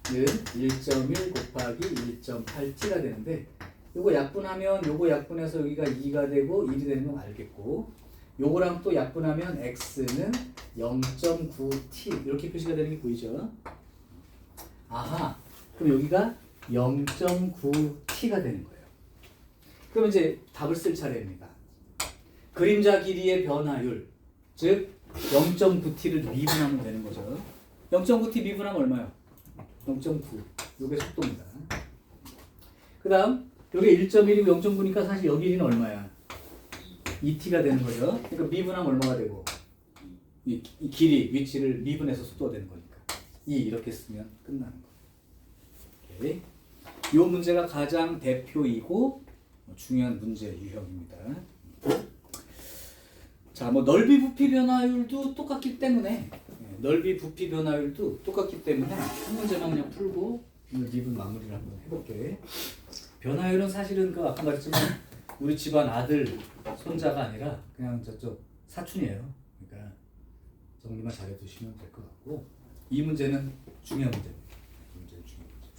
[SPEAKER 1] 1.1 곱하기 1.8t가 되는데 요거 약분하면 요거 약분해서 여기가 2가 되고 1이 되는 건 알겠고 요거랑 또 약분하면 x는 0.9t 이렇게 표시가 되는 게 보이죠? 아하, 그럼 여기가 0.9t가 되는 거예요. 그럼 이제 답을 쓸 차례입니다. 그림자 길이의 변화율, 즉 0.9t를 미분하면 되는 거죠. 0.9t 미분하면 얼마요? 0.9. 요게 속도입니다. 그 다음 요게 1.1이고 0.9니까 사실 여기 길이는 얼마야? 2t가 되는 거죠. 그러니까 미분하면 얼마가 되고 이 길이, 위치를 미분해서 속도가 되는 거니까 2 이렇게 쓰면 끝나는 거. 오케이. 요 문제가 가장 대표이고 중요한 문제 유형입니다. 자, 뭐 넓이 부피 변화율도 똑같기 때문에 넓이 부피 변화율도 똑같기 때문에 한 문제만 그냥 풀고 오늘 미분 마무리를 한번 해볼게. 변화율은 사실은 그 아까 말했지만 우리 집안 아들 손자가 아니라 그냥 저쪽 사촌이에요. 그러니까 정리만 잘해두시면 될 것 같고 이 문제는 중요한 문제입니다. 이 문제는 중요한 문제.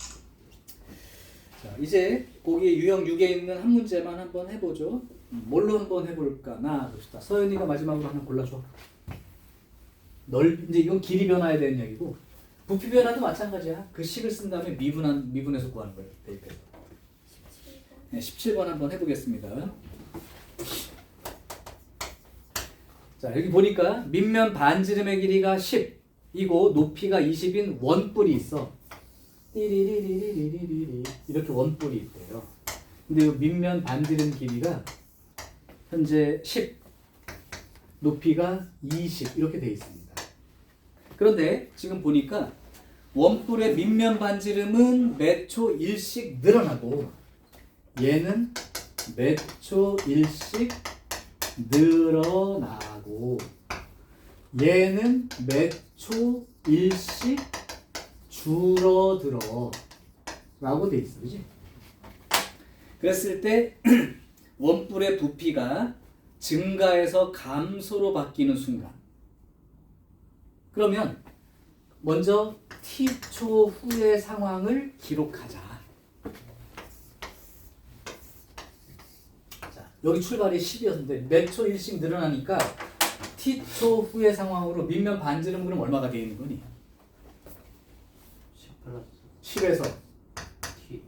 [SPEAKER 1] 자 이제 거기 유형 6에 있는 한 문제만 한번 해보죠. 뭘로 한번 해볼까? 나 봅시다. 서연이가 마지막으로 하나 골라줘. 이제 이건 길이 변화에 대한 얘기고 부피 변화도 마찬가지야. 그 식을 쓴 다음에 미분해서 구하는 거예요. 대입해서. 네, 17번 한번 해보겠습니다. 자 여기 보니까 밑면 반지름의 길이가 10이고 높이가 20인 원뿔이 있어. 띠리리리리리리리 이렇게 원뿔이 있대요. 근데 이 밑면 반지름 길이가 현재 10, 높이가 20 이렇게 돼 있습니다. 그런데 지금 보니까 원뿔의 밑면 반지름은 몇 초 1씩 늘어나고 얘는 몇 초 1씩 늘어나고 얘는 몇 초 1씩 줄어들어 라고 돼 있어. 그지? 그랬을 때 원뿔의 부피가 증가해서 감소로 바뀌는 순간 그러면 먼저 t초 후의 상황을 기록하자. 자, 여기 출발이 10이었는데 몇 초 1씩 늘어나니까 t초 후의 상황으로 밑면 반지름 그럼 얼마가 되어 있는 거니?
[SPEAKER 3] 10 플러스
[SPEAKER 1] 10에서
[SPEAKER 3] T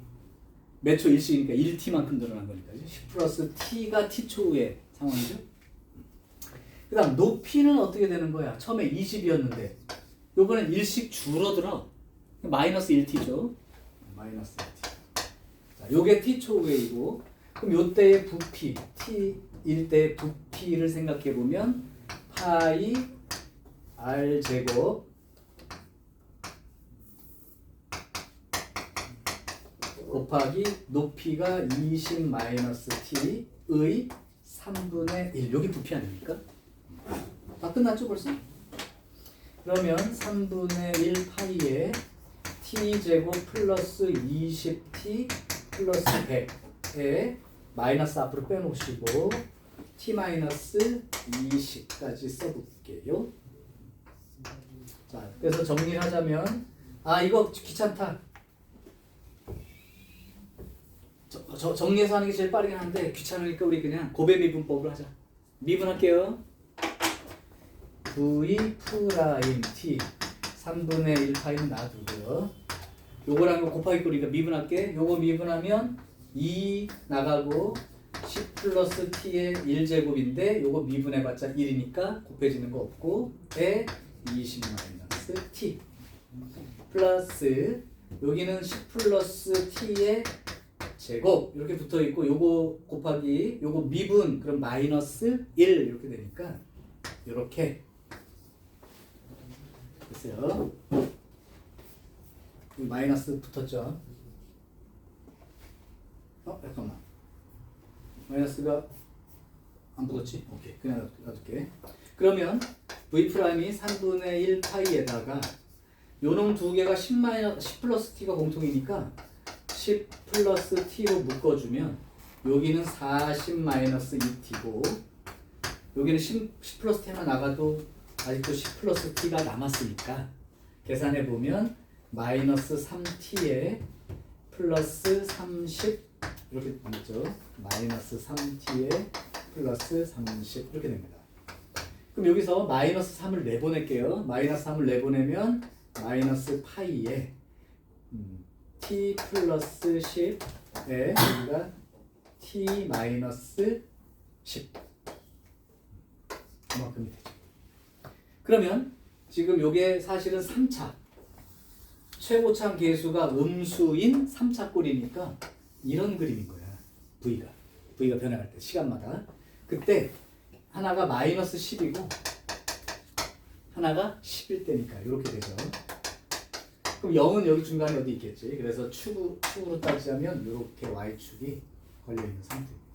[SPEAKER 1] 몇 초 1씩이니까 1t만큼 늘어난 거니까 10 플러스 t가 t초 후의 상황이죠. 그 다음 높이는 어떻게 되는 거야? 처음에 20이었는데 요번엔 1씩 줄어들어. 마이너스 1t죠. 마이너스 1t. 자, 요게 t초 후이고 그럼 요때의 부피 t일 때의 부피를 생각해 보면 파이 r 제곱 곱하기 높이가 20 마이너스 t의 3분의 1 여기 부피 아닙니까? 다 끝났죠 벌써? 그러면 3분의 1 파이에 t제곱 플러스 20t 플러스 100에 마이너스 앞으로 빼놓으시고 t 마이너스 20까지 써볼게요. 자, 그래서 정리를 하자면 이거 귀찮다. 정리해서 하는 게 제일 빠르긴 한데 귀찮으니까 우리 그냥 고배 미분법으로 하자. 미분할게요. v 프라임 t 3분의 1 파이는 놔두고요. 요거랑 거 곱하기 꼴이니까 미분할게. 요거 미분하면 2 나가고 10 플러스 t의 1제곱인데 요거 미분해봤자 1이니까 곱해지는 거 없고 에 20 마이너스 t 플러스 여기는 10 플러스 t의 제곱 이렇게 붙어있고 요거 곱하기 요거 미분 그럼 마이너스 1 이렇게 되니까 이렇게 됐어요. 마이너스 붙었죠. 잠깐만. 마이너스가 안 붙었지? 오케이. 그냥 놔둘게. 그러면 v 프라임이 3분의 1 파이에다가 요놈 두 개가 10 플러스 t가 공통이니까 10 플러스 t로 묶어주면 여기는 40 마이너스 2t고 여기는 10 플러스 t 하나 나가도 아직도 10 플러스 t가 남았으니까 계산해보면 마이너스 3t에 플러스 30 이렇게 되죠. 마이너스 3t에 플러스 30 이렇게 됩니다. 그럼 여기서 마이너스 3을 내보낼게요. 마이너스 3을 내보내면 마이너스 파이에 t 플러스 10에 여기가 t 마이너스 10 이만큼이 되죠. 그러면 지금 요게 사실은 3차 최고참 계수가 음수인 3차 꼴이니까 이런 그림인 거야. V가 변해갈 때 시간마다 그때 하나가 마이너스 10이고 하나가 10일 때니까 이렇게 되죠. 그럼 0은 여기 중간에 어디 있겠지. 그래서 축으로 따지자면 이렇게 y축이 걸려있는 상태입니다.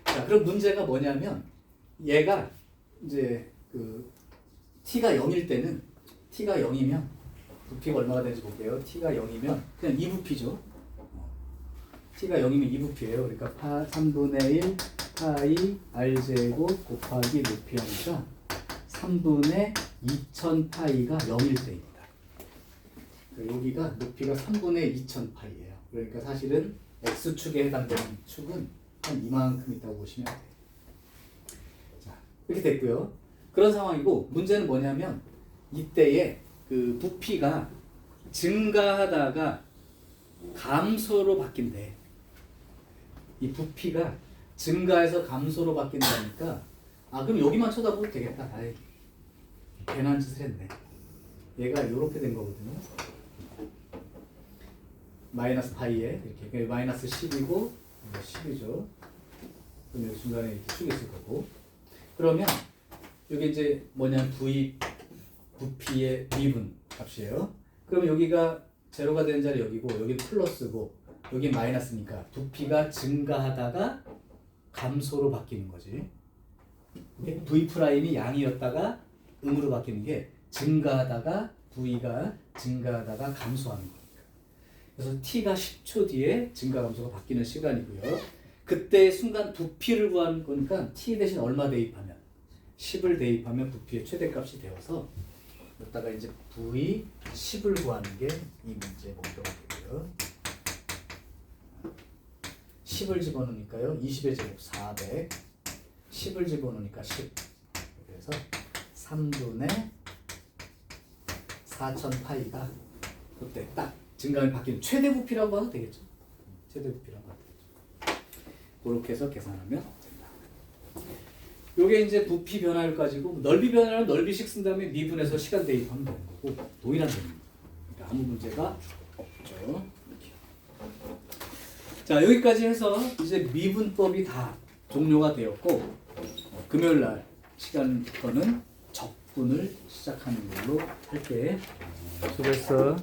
[SPEAKER 1] 자, 그럼 문제가 뭐냐면 얘가 이제 그 t가 0일 때는 t가 0이면 부피가 얼마가 되는지 볼게요. t가 0이면 그냥 2부피죠. t가 0이면 2부피예요. 그러니까 3분의 1 파이 r제곱 곱하기 높이하니까 3분의 2000 파이가 0일 때입니다. 여기가 높이가 3분의 2000 파이예요. 그러니까 사실은 x축에 해당되는 축은 한 이만큼 있다고 보시면 돼요. 자, 이렇게 됐고요. 그런 상황이고 문제는 뭐냐면 이때에 그 부피가 증가하다가 감소로 바뀐대. 이 부피가 증가해서 감소로 바뀐다니까 그럼 여기만 쳐다보면 되겠다. 아이, 괜한 짓을 했네. 얘가 이렇게 된 거거든요. 마이너스 파이에 이렇게 마이너스 10이고 10이죠. 그럼 여기 중간에 이렇게 축이 있을 거고. 그러면 여기 이제 뭐냐면 부피의 미분 값이에요. 그럼 여기가 제로가 되는 자리 여기고 여기 플러스고 여기 마이너스니까 부피가 증가하다가 감소로 바뀌는 거지. v 프라임이 양이었다가 음으로 바뀌는 게 증가하다가 v가 증가하다가 감소하는 거니까. 그래서 t가 10초 뒤에 증가 감소가 바뀌는 시간이고요. 그때 순간 부피를 구하는 거니까 t 대신 얼마 대입하면 10을 대입하면 부피의 최대값이 되어서 여기다가 이제 v 10을 구하는 게 이 문제의 목표가 되고요. 10을 집어넣으니까요. 20의 제곱 400 10을 집어넣으니까 10 그래서 3분의 4000 파이가 그때 딱 증가율이 바뀌는 최대 부피라고 봐도 되겠죠. 최대 부피라고 봐도 되겠죠. 그렇게 해서 계산하면 된다. 요게 이제 부피 변화율 가지고 넓이 변화율은 넓이식 쓴 다음에 미분해서 시간 대입하면 되는 거고 동일한 됩니다. 그러니까 아무 문제가 없죠. 이렇게. 자, 여기까지 해서 이제 미분법이 다 종료가 되었고 금요일 날 시간부터는 적분을 시작하는 걸로 할게. 수고했어.